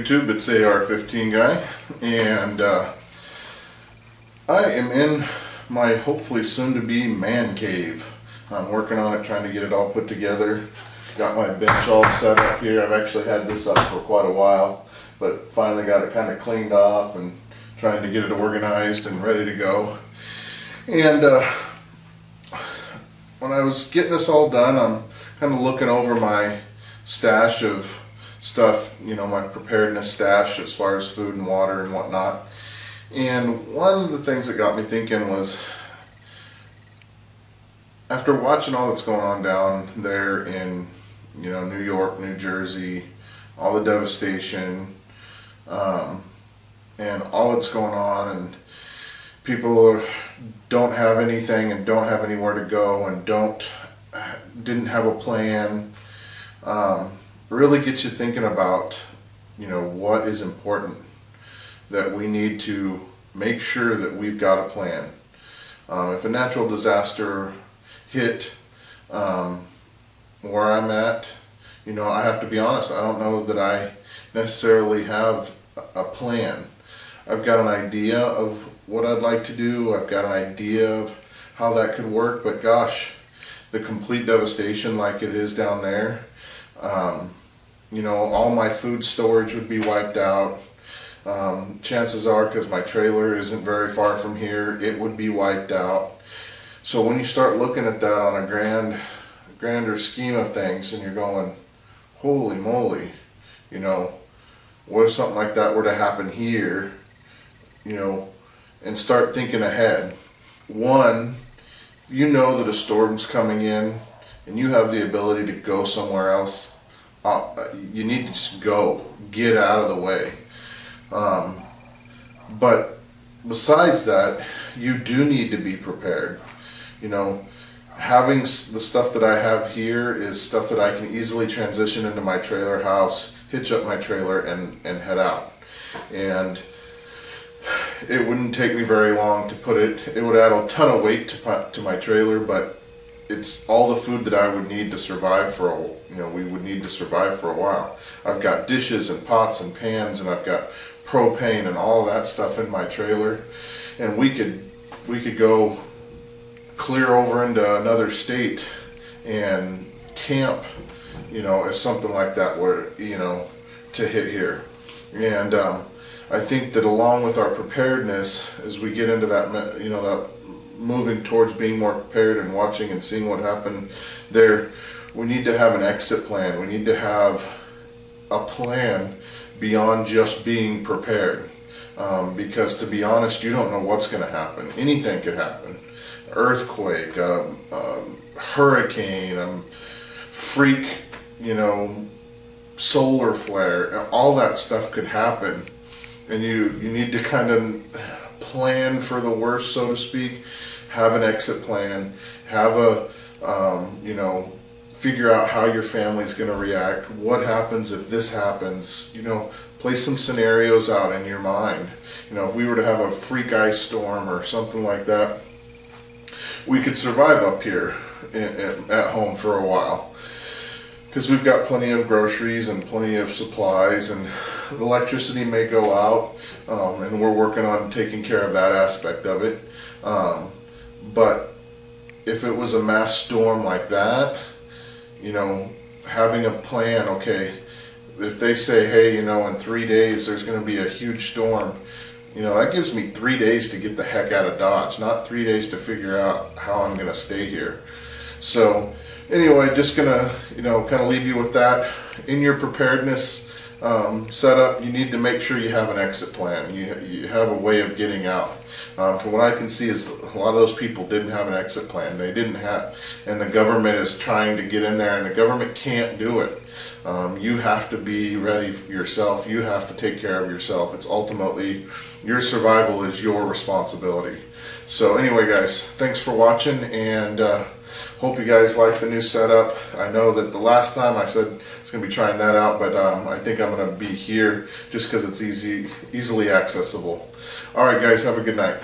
YouTube, it's AR15 guy, and I am in my hopefully soon to be man cave. I'm working on it, trying to get it all put together. Got my bench all set up here. I've actually had this up for quite a while, but finally got it kind of cleaned off and trying to get it organized and ready to go. And when I was getting this all done, I'm kind of looking over my stash of stuff, you know, my preparedness stash as far as food and water and whatnot. And one of the things that got me thinking was, after watching all that's going on down there in, you know, New York, New Jersey, all the devastation, and all that's going on, and people don't have anything and don't have anywhere to go and didn't have a plan, really gets you thinking about, you know, what is important, that we need to make sure that we've got a plan. If a natural disaster hit where I'm at, you know, I have to be honest, I don't know that I necessarily have a plan. I've got an idea of what I'd like to do, I've got an idea of how that could work, but gosh, the complete devastation like it is down there, you know, all my food storage would be wiped out. Chances are, because my trailer isn't very far from here, it would be wiped out. So when you start looking at that on a grander scheme of things, and you're going, holy moly, you know, what if something like that were to happen here, you know, and start thinking ahead. One, you know that a storm's coming in and you have the ability to go somewhere else, you need to just go, get out of the way. But besides that, you do need to be prepared. You know, having the stuff that I have here is stuff that I can easily transition into my trailer house, hitch up my trailer and head out. And it wouldn't take me very long to put it. It would add a ton of weight to my trailer, but it's all the food that I would need to survive for we would need to survive for a while. I've got dishes and pots and pans, and I've got propane and all that stuff in my trailer, and we could go clear over into another state and camp, you know, if something like that were, you know, to hit here. And I think that along with our preparedness, as we get into that, you know, that moving towards being more prepared and watching and seeing what happened there, we need to have an exit plan. We need to have a plan beyond just being prepared, because to be honest, you don't know what's going to happen. Anything could happen. Earthquake, hurricane, freak, you know, solar flare, all that stuff could happen, and you need to kind of plan for the worst, so to speak. Have an exit plan, have a you know, figure out how your family's going to react. What happens if this happens? You know, play some scenarios out in your mind. You know, if we were to have a freak ice storm or something like that, we could survive up here at home for a while, because we've got plenty of groceries and plenty of supplies, and electricity may go out, and we're working on taking care of that aspect of it. But if it was a mass storm like that, you know, having a plan, okay, if they say, hey, you know, in 3 days there's going to be a huge storm, you know, that gives me 3 days to get the heck out of Dodge, not 3 days to figure out how I'm going to stay here. So anyway, just going to, you know, kind of leave you with that. In your preparedness setup, you need to make sure you have an exit plan. You have a way of getting out. From what I can see, is a lot of those people didn't have an exit plan. They didn't have, and the government is trying to get in there, and the government can't do it. You have to be ready for yourself. You have to take care of yourself. It's ultimately, your survival is your responsibility. So anyway, guys, thanks for watching, and hope you guys like the new setup. I know that the last time I said I was going to be trying that out, but I think I'm going to be here just because it's easily accessible. Alright guys, have a good night.